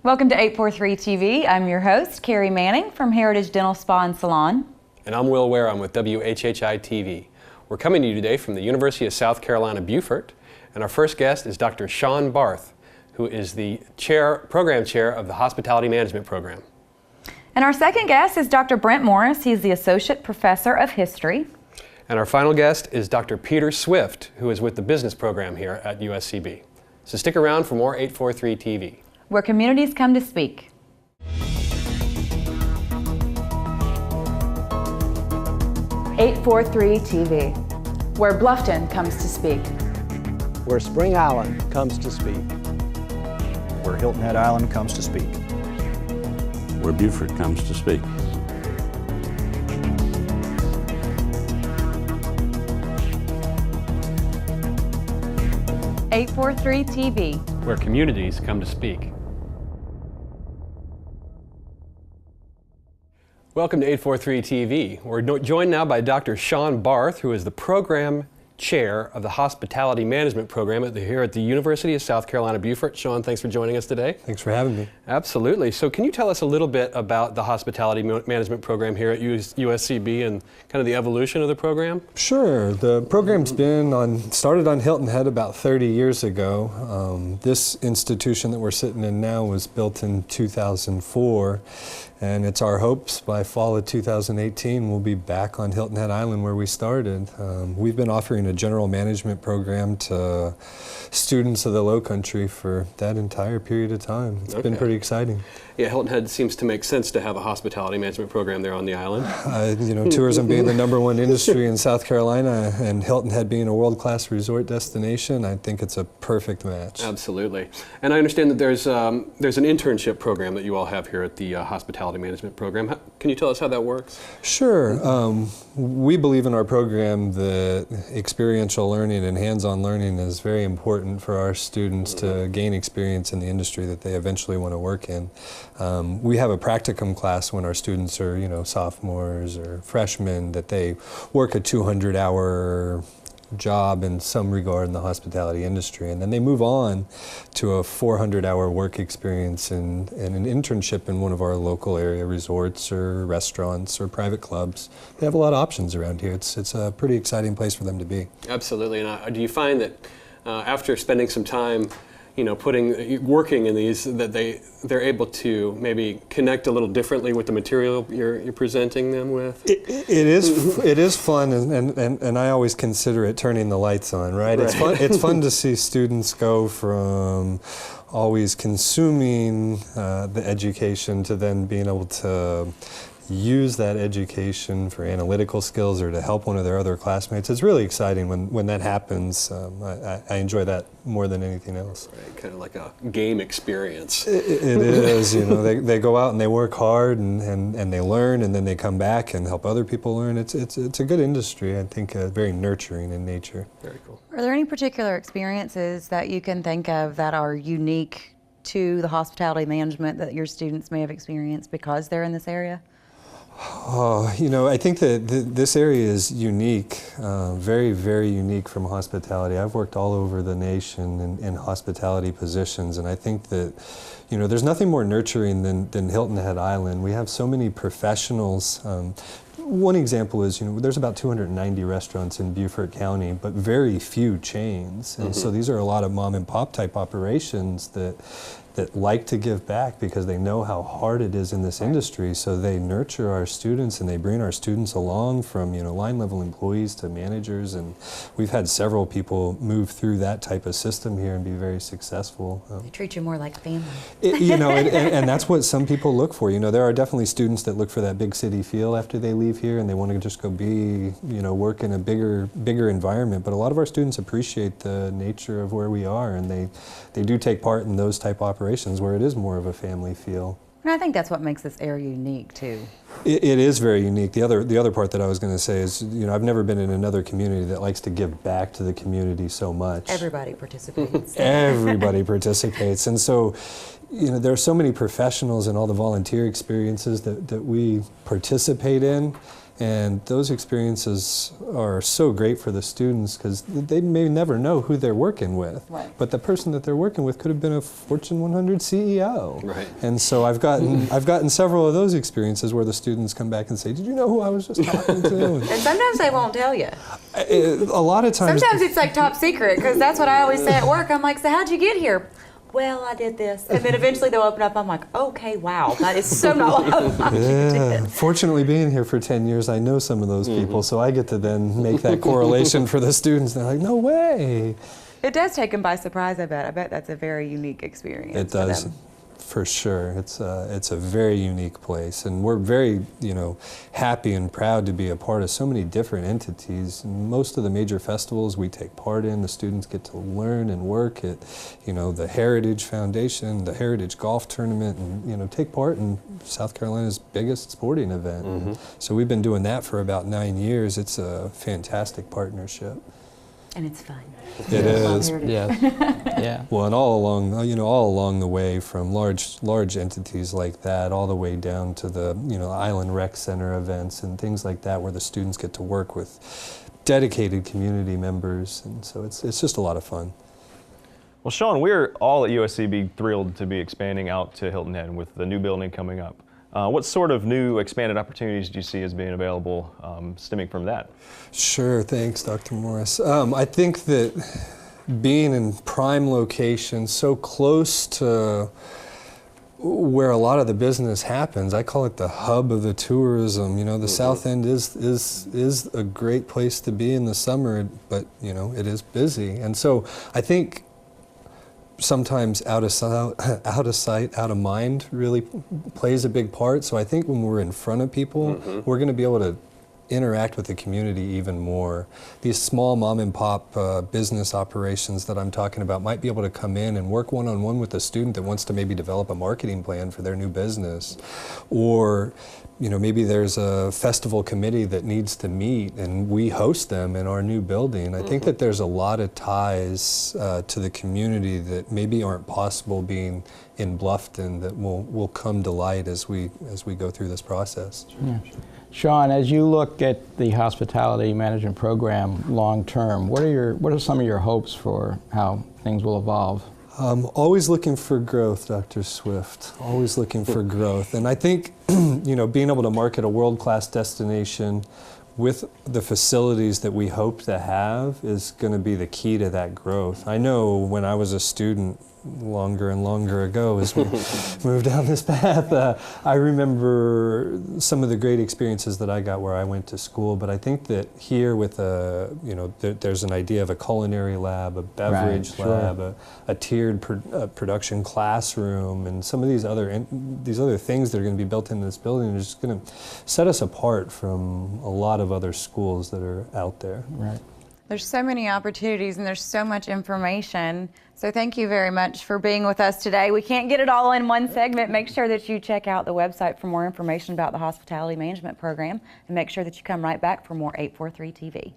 Welcome to 843 TV. I'm your host, Carrie Manning from Heritage Dental Spa and Salon. And I'm Will Ware. I'm with WHHI-TV. We're coming to you today from the University of South Carolina, Beaufort. And our first guest is Dr. Sean Barth, who is the program chair of the Hospitality Management Program. And our second guest is Dr. Brent Morris. He's the Associate Professor of History. And our final guest is Dr. Peter Swift, who is with the Business Program here at USCB. So stick around for more 843 TV. Where communities come to speak. 843 TV, where Bluffton comes to speak. Where Spring Island comes to speak. Where Hilton Head Island comes to speak. Where Beaufort comes to speak. .843 TV, where communities come to speak. Welcome to 843 TV. We're joined now by Dr. Sean Barth, who is the program chair of the Hospitality Management Program here at the University of South Carolina, Beaufort. Sean, thanks for joining us today. Thanks for having me. Absolutely. So can you tell us a little bit about the Hospitality Management Program here at USCB and kind of the evolution of the program? Sure. The program's started on Hilton Head about 30 years ago. This institution that we're sitting in now was built in 2004. And it's our hopes by fall of 2018 we'll be back on Hilton Head Island where we started. We've been offering a general management program to students of the Low Country for that entire period of time. It's been pretty exciting. Yeah, Hilton Head seems to make sense to have a hospitality management program there on the island. Tourism being the #1 industry in South Carolina and Hilton Head being a world-class resort destination, I think it's a perfect match. Absolutely. And I understand that there's an internship program that you all have here at the Hospitality Management Program. Can you tell us how that works? Sure. We believe in our program that experiential learning and hands-on learning is very important for our students to gain experience in the industry that they eventually want to work in. We have a practicum class when our students are, sophomores or freshmen, that they work a 200-hour job in some regard in the hospitality industry, and then they move on to a 400-hour work experience in an internship in one of our local area resorts or restaurants or private clubs. They have a lot of options around here. It's a pretty exciting place for them to be. Absolutely. And do you find that after spending some time working in these, that they're able to maybe connect a little differently with the material you're presenting them with? It is fun, and I always consider it turning the lights on, right? It's fun to see students go from always consuming the education to then being able to use that education for analytical skills or to help one of their other classmates. It's really exciting when that happens. I enjoy that more than anything else. Right, kind of like a game experience. It is, they go out and they work hard and they learn, and then they come back and help other people learn. It's a good industry, I think, very nurturing in nature. Very cool. Are there any particular experiences that you can think of that are unique to the hospitality management that your students may have experienced because they're in this area? I think that this area is unique, very, very unique from hospitality. I've worked all over the nation in hospitality positions, and I think that, there's nothing more nurturing than Hilton Head Island. We have so many professionals. One example is, there's about 290 restaurants in Beaufort County, but very few chains. And so these are a lot of mom and pop type operations that like to give back because they know how hard it is in this industry. So they nurture our students and they bring our students along from, line level employees to managers. And we've had several people move through that type of system here and be very successful. They treat you more like family. And that's what some people look for. There are definitely students that look for that big city feel after they leave here and they want to just go work in a bigger environment. But a lot of our students appreciate the nature of where we are, and they do take part in those type operations where it is more of a family feel. And I think that's what makes this area unique too. It is very unique. The other part that I was going to say is, I've never been in another community that likes to give back to the community so much. Everybody participates. Everybody participates, and so, there are so many professionals and all the volunteer experiences that we participate in. And those experiences are so great for the students because they may never know who they're working with. Right. But the person that they're working with could have been a Fortune 100 CEO. Right. And so I've gotten several of those experiences where the students come back and say, "Did you know who I was just talking to?" And sometimes they won't tell you. A lot of times. Sometimes it's like top secret, because that's what I always say at work. I'm like, so how'd you get here? Well, I did this. And then eventually they'll open up. I'm like, okay, wow, that is so not what I thought you did. Fortunately, being here for 10 years, I know some of those people, so I get to then make that correlation for the students. They're like, no way. It does take them by surprise, I bet. I bet that's a very unique experience. It does. For them. For sure, it's a very unique place, and we're very, happy and proud to be a part of so many different entities. And most of the major festivals we take part in, the students get to learn and work at, the Heritage Foundation, the Heritage Golf Tournament, and take part in South Carolina's biggest sporting event. Mm-hmm. So we've been doing that for about 9 years. It's a fantastic partnership. And it's fun. It is. Yes. Yeah. Well, and all along the way, from large entities like that, all the way down to the Island Rec Center events and things like that, where the students get to work with dedicated community members, and so it's just a lot of fun. Well, Sean, we're all at USCB thrilled to be expanding out to Hilton Head with the new building coming up. What sort of new expanded opportunities do you see as being available stemming from that? Sure, thanks, Dr. Morris. I think that being in prime location, so close to where a lot of the business happens, I call it the hub of the tourism. The South End is a great place to be in the summer, but it is busy, and so I think sometimes out of sight, out of mind really plays a big part. So I think when we're in front of people, we're going to be able to interact with the community even more. These small mom and pop business operations that I'm talking about might be able to come in and work one-on-one with a student that wants to maybe develop a marketing plan for their new business, or maybe there's a festival committee that needs to meet and we host them in our new building. I think that there's a lot of ties to the community that maybe aren't possible being in Bluffton that will come to light as we go through this process. Yeah. Sean, as you look at the hospitality management program long term, what are some of your hopes for how things will evolve? Always looking for growth, Dr. Swift. Always looking for growth. And I think, being able to market a world-class destination with the facilities that we hope to have is going to be the key to that growth. I know when I was a student longer and longer ago as we moved down this path, I remember some of the great experiences that I got where I went to school, but I think that here with there's an idea of a culinary lab, a beverage lab, a tiered production classroom, and some of these other things that are going to be built into this building are just going to set us apart from a lot of other schools that are out there. Right. There's so many opportunities and there's so much information. So thank you very much for being with us today. We can't get it all in one segment. Make sure that you check out the website for more information about the Hospitality Management Program, and make sure that you come right back for more 843 TV.